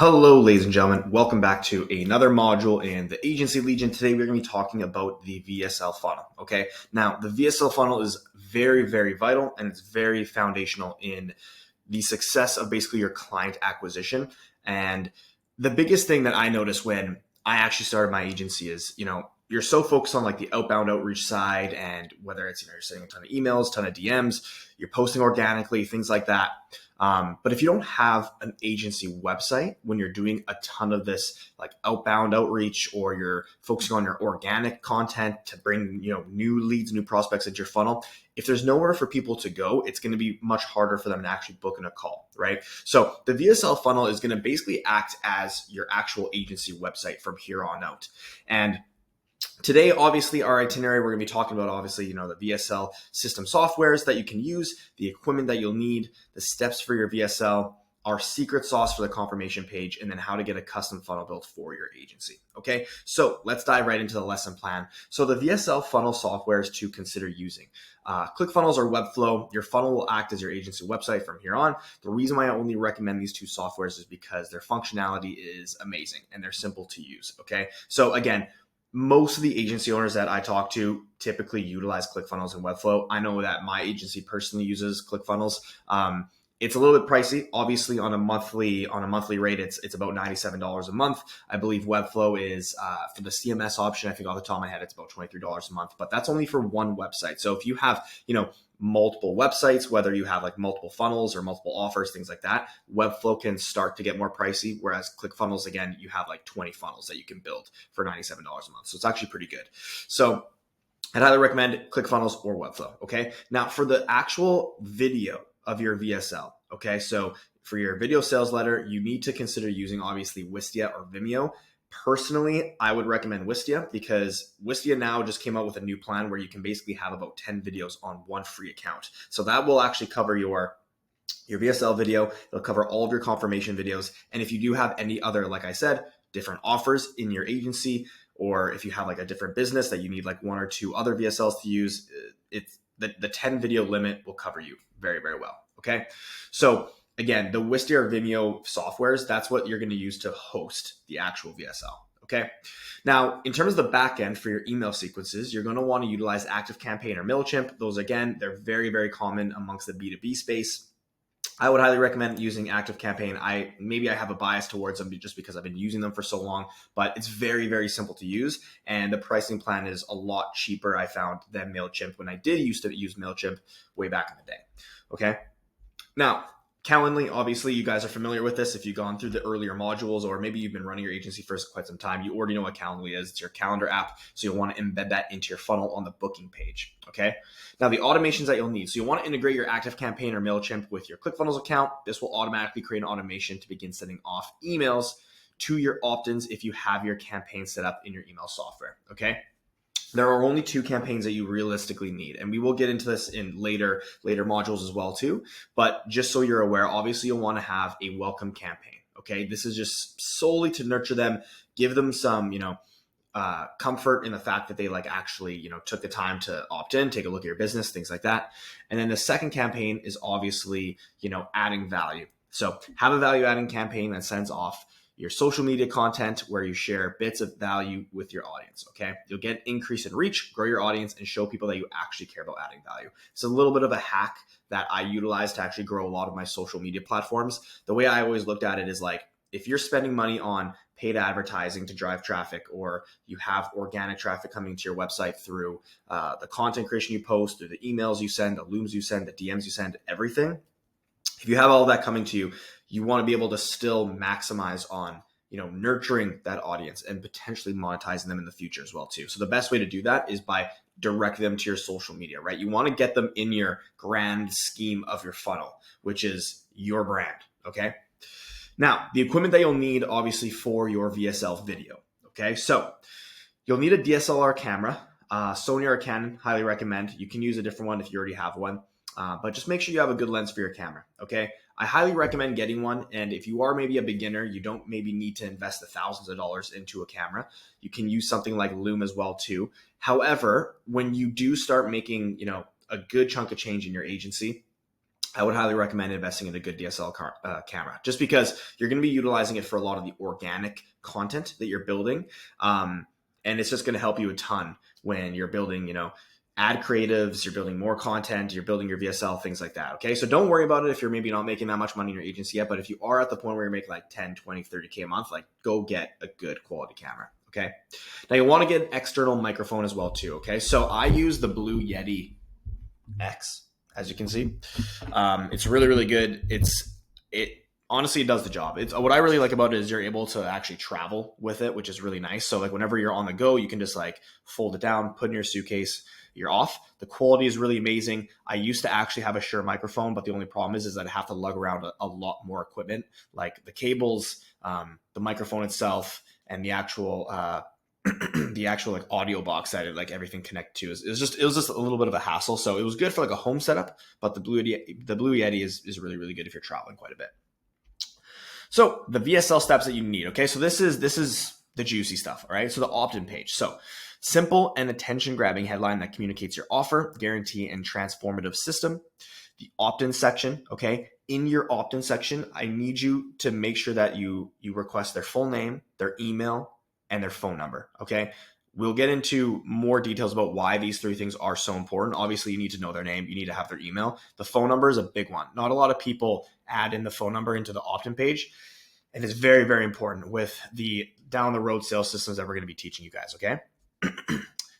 Hello, ladies and gentlemen. Welcome back to another module in the Agency Legion. Today, we're going to be talking about the VSL funnel. Okay. Now, the VSL funnel is very, very vital and it's very foundational in the success of basically your client acquisition. And the biggest thing that I noticed when I actually started my agency is, you're so focused on like the outbound outreach side, and whether it's, you're sending a ton of emails, ton of DMs, you're posting organically, things like that. But if you don't have an agency website when you're doing a ton of this like outbound outreach, or you're focusing on your organic content to bring, new leads, new prospects into your funnel, if there's nowhere for people to go, it's going to be much harder for them to actually book in a call, right? So the VSL funnel is going to basically act as your actual agency website from here on out. And today, obviously, our itinerary, we're going to be talking about, obviously, the VSL system softwares that you can use, the equipment that you'll need, the steps for your VSL, our secret sauce for the confirmation page, and then how to get a custom funnel built for your agency. Okay, so let's dive right into the lesson plan. So the VSL funnel softwares to consider using. ClickFunnels or Webflow. Your funnel will act as your agency website from here on. The reason why I only recommend these two softwares is because their functionality is amazing and they're simple to use. Okay, so again, most of the agency owners that I talk to typically utilize ClickFunnels and Webflow. I know that my agency personally uses ClickFunnels. It's a little bit pricey. Obviously, on a monthly rate, it's about $97 a month. I believe Webflow is for the CMS option. I think off the top of my head, it's about $23 a month. But that's only for one website. So if you have multiple websites, whether you have like multiple funnels or multiple offers, things like that, Webflow can start to get more pricey. Whereas ClickFunnels, again, you have like 20 funnels that you can build for $97 a month. So it's actually pretty good. So I'd highly recommend ClickFunnels or Webflow. Okay. Now for the actual video of your VSL. Okay. So for your video sales letter, you need to consider using obviously Wistia or Vimeo. Personally, I would recommend Wistia because Wistia now just came out with a new plan where you can basically have about 10 videos on one free account. So that will actually cover your VSL video. It'll cover all of your confirmation videos. And if you do have any other, like I said, different offers in your agency, or if you have like a different business that you need like one or two other VSLs to use, it's the 10 video limit will cover you very, very well. Okay. So again, the Wistia or Vimeo softwares, that's what you're going to use to host the actual VSL. Okay. Now, in terms of the back end for your email sequences, you're going to want to utilize ActiveCampaign or MailChimp. Those, again, they're very, very common amongst the B2B space. I would highly recommend using ActiveCampaign. I have a bias towards them just because I've been using them for so long, but it's very, very simple to use. And the pricing plan is a lot cheaper, I found, than MailChimp when I did used to use MailChimp way back in the day. Okay. Now, Calendly, obviously, you guys are familiar with this. If you've gone through the earlier modules, or maybe you've been running your agency for quite some time, you already know what Calendly is. It's your calendar app. So you'll want to embed that into your funnel on the booking page. Okay. Now, the automations that you'll need. So you'll want to integrate your ActiveCampaign or MailChimp with your ClickFunnels account. This will automatically create an automation to begin sending off emails to your opt-ins if you have your campaign set up in your email software. Okay. There are only two campaigns that you realistically need. And we will get into this in later modules as well too. But just so you're aware, obviously you'll want to have a welcome campaign. Okay. This is just solely to nurture them, give them some, comfort in the fact that they actually, took the time to opt in, take a look at your business, things like that. And then the second campaign is obviously, adding value. So have a value adding campaign that sends off your social media content where you share bits of value with your audience. Okay. You'll get increase in reach, grow your audience, and show people that you actually care about adding value. It's a little bit of a hack that I utilize to actually grow a lot of my social media platforms. The way I always looked at it is if you're spending money on paid advertising to drive traffic, or you have organic traffic coming to your website through the content creation you post, through the emails you send, the looms you send, the DMs you send, everything. If you have all of that coming to you, you want to be able to still maximize on, nurturing that audience and potentially monetizing them in the future as well too. So the best way to do that is by directing them to your social media, right? You want to get them in your grand scheme of your funnel, which is your brand. Okay. Now, the equipment that you'll need obviously for your VSL video. Okay. So you'll need a DSLR camera, Sony or Canon, highly recommend. You can use a different one if you already have one. But just make sure you have a good lens for your camera. Okay. I highly recommend getting one. And if you are maybe a beginner, you don't maybe need to invest the thousands of dollars into a camera. You can use something like Loom as well too. However, when you do start making, a good chunk of change in your agency, I would highly recommend investing in a good DSL camera, just because you're going to be utilizing it for a lot of the organic content that you're building. And it's just going to help you a ton when you're building, ad creatives, you're building more content, you're building your VSL, things like that. Okay. So don't worry about it if you're maybe not making that much money in your agency yet, but if you are at the point where you're making like 10, 20, 30K a month, like go get a good quality camera. Okay. Now you want to get an external microphone as well too. Okay. So I use the Blue Yeti X, as you can see. It's really, really good. It honestly, it does the job. It's what I really like about it is you're able to actually travel with it, which is really nice. So like whenever you're on the go, you can just like fold it down, put in your suitcase, you're off. The quality is really amazing. I used to actually have a Shure microphone, but the only problem is that I have to lug around a lot more equipment, like the cables, the microphone itself, and the actual the actual like audio box that it, like everything connect to. It was just a little bit of a hassle. So it was good for like a home setup, but the Blue Yeti is really, really good if you're traveling quite a bit. So the VSL steps that you need. Okay. So this is the juicy stuff. All right. So the opt-in page. So simple and attention grabbing headline that communicates your offer, guarantee, and transformative system. The opt-in section. Okay. In your opt-in section, I need you to make sure that you request their full name, their email, and their phone number. Okay. We'll get into more details about why these three things are so important. Obviously, you need to know their name. You need to have their email. The phone number is a big one. Not a lot of people add in the phone number into the opt-in page. And it's very, very important with the down the road sales systems that we're going to be teaching you guys. Okay.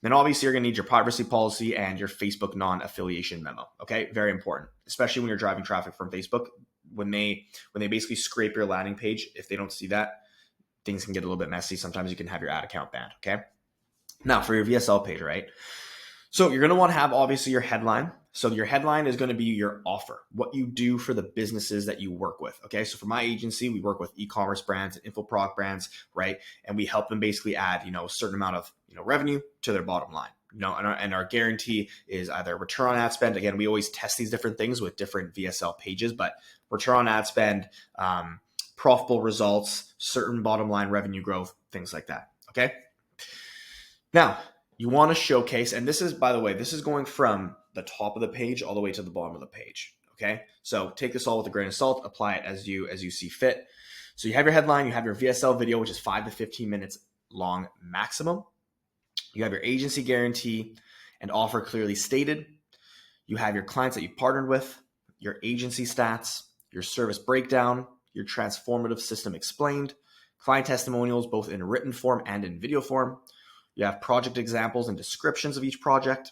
Then obviously you're going to need your privacy policy and your Facebook non-affiliation memo. Okay. Very important, especially when you're driving traffic from Facebook. When they basically scrape your landing page, if they don't see that, things can get a little bit messy. Sometimes you can have your ad account banned. Okay. Now for your VSL page, right? So you're going to want to have obviously your headline. So your headline is going to be your offer, what you do for the businesses that you work with. Okay. So for my agency, we work with e-commerce brands and info product brands, right? And we help them basically add, a certain amount of, revenue to their bottom line. And our guarantee is either return on ad spend. Again, we always test these different things with different VSL pages, but return on ad spend, profitable results, certain bottom line revenue growth, things like that. Okay. Now you want to showcase, and this is, by the way, this is going from the top of the page all the way to the bottom of the page. Okay. So take this all with a grain of salt, apply it as you see fit. So you have your headline, you have your VSL video, which is 5 to 15 minutes long maximum. You have your agency guarantee and offer clearly stated. You have your clients that you partnered with, your agency stats, your service breakdown, your transformative system explained, client testimonials, both in written form and in video form. You have project examples and descriptions of each project.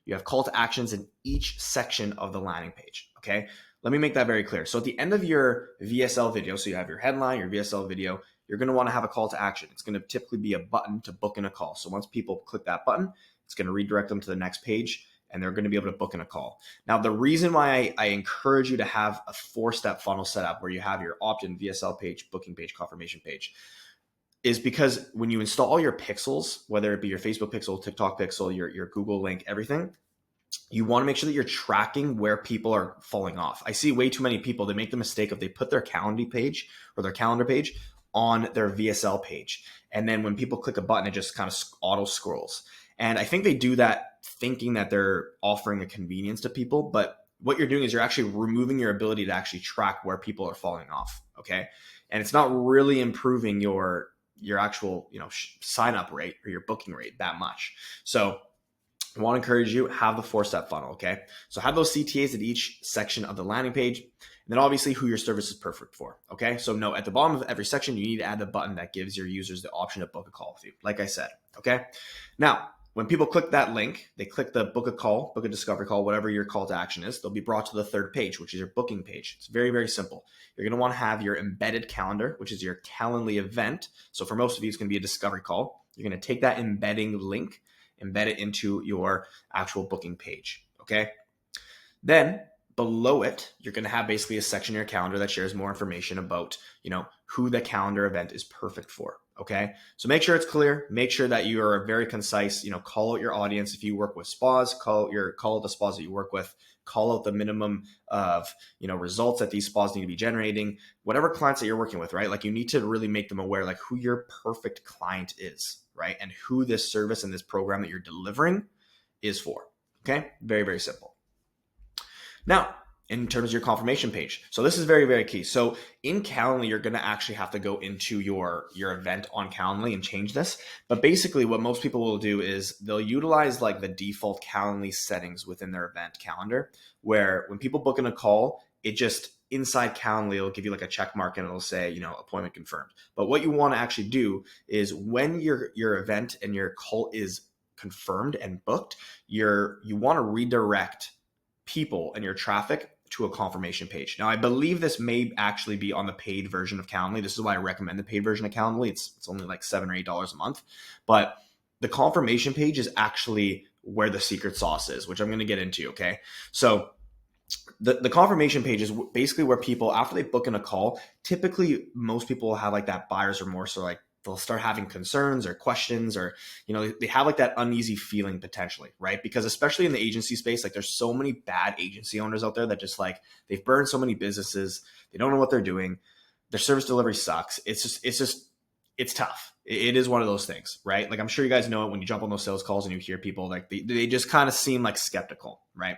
You have call to actions in each section of the landing page. Okay. Let me make that very clear. So at the end of your VSL video, so you have your headline, your VSL video, you're going to want to have a call to action. It's going to typically be a button to book in a call. So once people click that button, it's going to redirect them to the next page and they're going to be able to book in a call. Now, the reason why I encourage you to have a 4-step funnel set up where you have your opt-in VSL page, booking page, confirmation page, is because when you install your pixels, whether it be your Facebook pixel, TikTok pixel, your Google link, everything, you want to make sure that you're tracking where people are falling off. I see way too many people, they make the mistake of they put their calendar page on their VSL page. And then when people click a button, it just kind of auto scrolls. And I think they do that thinking that they're offering a convenience to people. But what you're doing is you're actually removing your ability to actually track where people are falling off. Okay. And it's not really improving your actual, sign up rate or your booking rate that much. So I want to encourage you, have the 4-step funnel. Okay. So have those CTAs at each section of the landing page. And then obviously who your service is perfect for. Okay. So no, at the bottom of every section, you need to add the button that gives your users the option to book a call with you. Like I said. Okay. Now, when people click that link, they click the book a call, book a discovery call, whatever your call to action is, they'll be brought to the third page, which is your booking page. It's very, very simple. You're going to want to have your embedded calendar, which is your Calendly event. So for most of you, it's going to be a discovery call. You're going to take that embedding link, embed it into your actual booking page. Okay. Then below it, you're going to have basically a section in your calendar that shares more information about, who the calendar event is perfect for. Okay. So make sure it's clear, make sure that you are very concise, call out your audience. If you work with spas, call out the spas that you work with, call out the minimum of, results that these spas need to be generating, whatever clients that you're working with, right? Like you need to really make them aware, like who your perfect client is, right? And who this service and this program that you're delivering is for. Okay. Very, very simple. Now, in terms of your confirmation page. So this is very, very key. So in Calendly, you're going to actually have to go into your event on Calendly and change this. But basically what most people will do is they'll utilize like the default Calendly settings within their event calendar, where when people book in a call, it just inside Calendly, it'll give you like a check mark and it'll say, appointment confirmed. But what you want to actually do is when your event and your call is confirmed and booked, you want to redirect people and your traffic to a confirmation page. Now, I believe this may actually be on the paid version of Calendly. This is why I recommend the paid version of Calendly. It's only like $7 or $8 a month, but the confirmation page is actually where the secret sauce is, which I'm going to get into. Okay. So the confirmation page is basically where people, after they book in a call, typically most people have like that buyer's remorse, or like they'll start having concerns or questions, or, they have like that uneasy feeling potentially, right? Because especially in the agency space, like there's so many bad agency owners out there that just like, they've burned so many businesses. They don't know what they're doing. Their service delivery sucks. It's tough. It is one of those things, right? Like I'm sure you guys know it when you jump on those sales calls and you hear people like they just kind of seem like skeptical, right?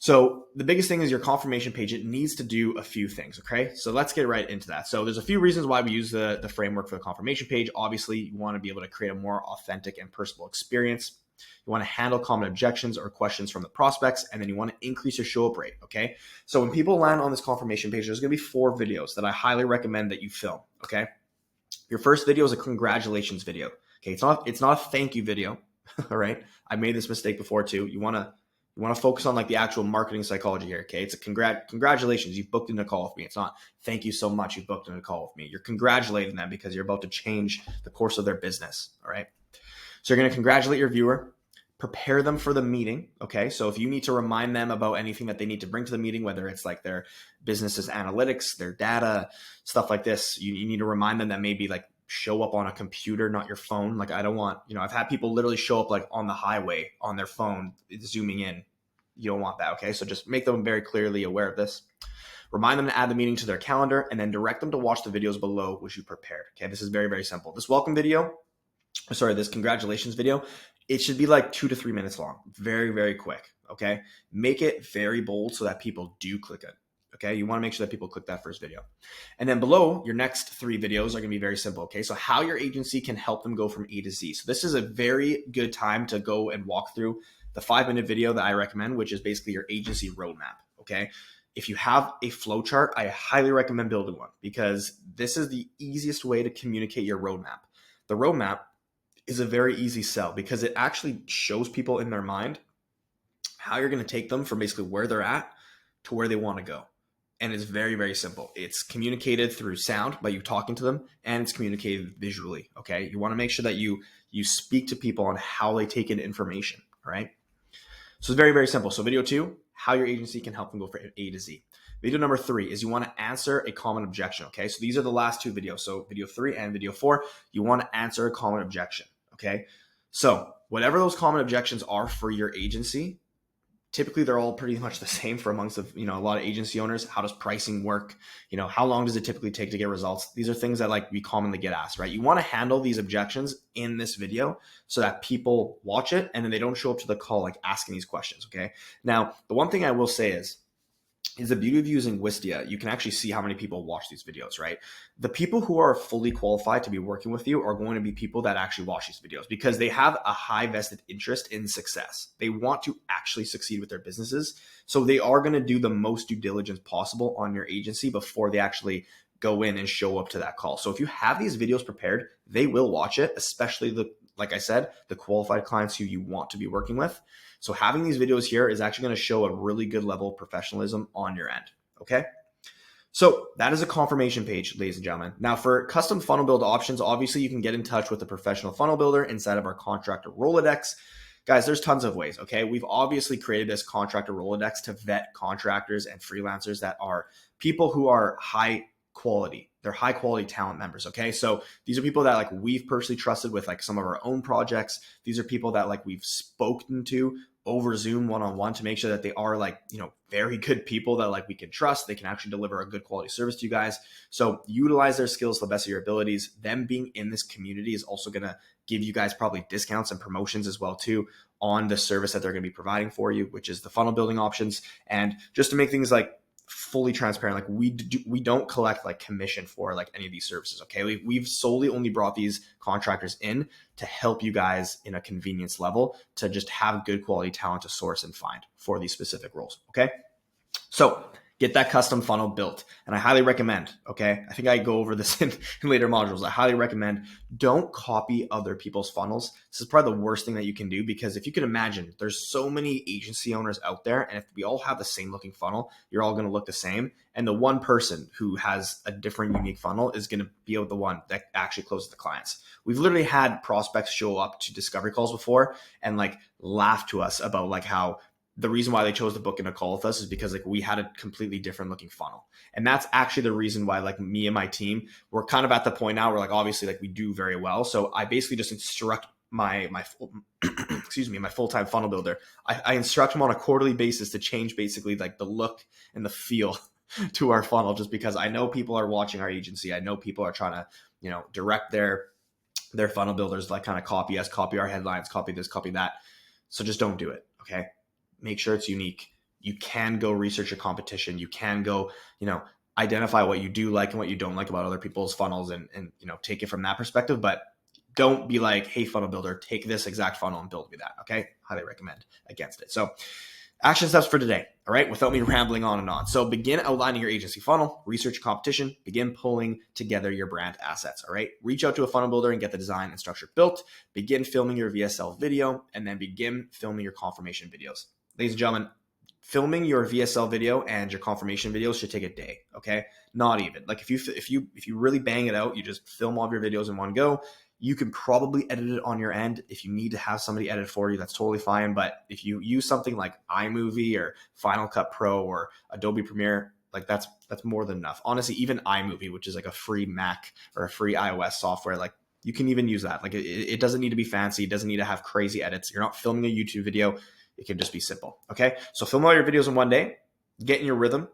So the biggest thing is your confirmation page. It needs to do a few things, okay? So let's get right into that. So there's a few reasons why we use the framework for the confirmation page. Obviously, you want to be able to create a more authentic and personal experience. You want to handle common objections or questions from the prospects, and then you want to increase your show up rate, okay? So when people land on this confirmation page, there's going to be 4 videos that I highly recommend that you film, okay? Your first video is a congratulations video, okay? It's not a thank you video, all right? I made this mistake before too. You want to focus on like the actual marketing psychology here, okay? It's a congratulations, you've booked in a call with me. It's not thank you so much, you've booked in a call with me. You're congratulating them because you're about to change the course of their business, all right? So you're going to congratulate your viewer, prepare them for the meeting, okay? So if you need to remind them about anything that they need to bring to the meeting, whether it's like their business's analytics, their data, stuff like this, you need to remind them that maybe like show up on a computer, not your phone. Like I don't want, I've had people literally show up like on the highway on their phone, zooming in. You don't want that, okay? So just make them very clearly aware of this. Remind them to add the meeting to their calendar, and then direct them to watch the videos below which you prepared, okay? This is very, very simple. This this congratulations video, it should be like 2 to 3 minutes long. Very, very quick, okay? Make it very bold so that people do click it. Okay, you want to make sure that people click that first video. And then below, your next 3 videos are going to be very simple. Okay, so how your agency can help them go from A to Z. So this is a very good time to go and walk through the 5-minute video that I recommend, which is basically your agency roadmap. Okay, if you have a flow chart, I highly recommend building one, because this is the easiest way to communicate your roadmap. The roadmap is a very easy sell because it actually shows people in their mind how you're going to take them from basically where they're at to where they want to go. And it's very, very simple. It's communicated through sound by you talking to them, and it's communicated visually, okay? You want to make sure that you speak to people on how they take in information, all right? So it's very, very simple. So video 2, how your agency can help them go from A to Z. Video number 3 is you want to answer a common objection, okay? So these are the last 2 videos. So video 3 and video 4, you want to answer a common objection, okay? So whatever those common objections are for your agency, typically they're all pretty much the same for amongst a lot of agency owners. How does pricing work? How long does it typically take to get results? These are things that like we commonly get asked, right? You want to handle these objections in this video so that people watch it and then they don't show up to the call like asking these questions, okay? Now, the one thing I will say is the beauty of using Wistia, you can actually see how many people watch these videos, right? The people who are fully qualified to be working with you are going to be people that actually watch these videos because they have a high vested interest in success. They want to actually succeed with their businesses. So they are going to do the most due diligence possible on your agency before they actually go in and show up to that call. So if you have these videos prepared, they will watch it, especially like I said, the qualified clients who you want to be working with. So having these videos here is actually going to show a really good level of professionalism on your end, okay? So that is a confirmation page, ladies and gentlemen. Now for custom funnel build options, obviously you can get in touch with a professional funnel builder inside of our contractor Rolodex. Guys, there's tons of ways, okay? We've obviously created this contractor Rolodex to vet contractors and freelancers that are people who are high quality. They're high quality talent members, okay? So these are people that like we've personally trusted with like some of our own projects. These are people that like we've spoken to over Zoom one-on-one to make sure that they are like, very good people that like we can trust. They can actually deliver a good quality service to you guys. So utilize their skills to the best of your abilities. Them being in this community is also going to give you guys probably discounts and promotions as well too on the service that they're going to be providing for you, which is the funnel building options. And just to make things like fully transparent, like we don't collect like commission for like any of these services. Okay. We've solely only brought these contractors in to help you guys in a convenience level to just have good quality talent to source and find for these specific roles. Okay. So get that custom funnel built. And I highly recommend, okay, I think I go over this in later modules. I highly recommend don't copy other people's funnels. This is probably the worst thing that you can do, because if you can imagine, there's so many agency owners out there. And if we all have the same looking funnel, you're all going to look the same. And the one person who has a different unique funnel is going to be the one that actually closes the clients. We've literally had prospects show up to discovery calls before and like laugh to us about like how the reason why they chose to book in a call with us is because like we had a completely different looking funnel. And that's actually the reason why like me and my team, we're kind of at the point now where like obviously like we do very well. So I basically just instruct my full-time funnel builder. I instruct him on a quarterly basis to change basically like the look and the feel to our funnel, just because I know people are watching our agency. I know people are trying to, direct their funnel builders, like kind of copy us, copy our headlines, copy this, copy that. So just don't do it. Okay. Make sure it's unique. You can go research your competition. You can go, identify what you do like and what you don't like about other people's funnels and take it from that perspective. But don't be like, hey, funnel builder, take this exact funnel and build me that. Okay. Highly recommend against it. So action steps for today. All right. Without me rambling on and on. So begin outlining your agency funnel, research your competition, begin pulling together your brand assets. All right. Reach out to a funnel builder and get the design and structure built. Begin filming your VSL video, and then begin filming your confirmation videos. Ladies and gentlemen, filming your VSL video and your confirmation videos should take a day. Okay. Not even. Like if you really bang it out, you just film all of your videos in one go. You can probably edit it on your end. If you need to have somebody edit for you, that's totally fine. But if you use something like iMovie or Final Cut Pro or Adobe Premiere, like that's more than enough. Honestly, even iMovie, which is like a free Mac or a free iOS software, like you can even use that. Like it doesn't need to be fancy. It doesn't need to have crazy edits. You're not filming a YouTube video. It can just be simple. Okay. So film all your videos in one day, get in your rhythm,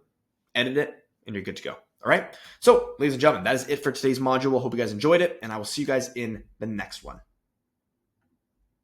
edit it, and you're good to go. All right. So ladies and gentlemen, that is it for today's module. I hope you guys enjoyed it, and I will see you guys in the next one.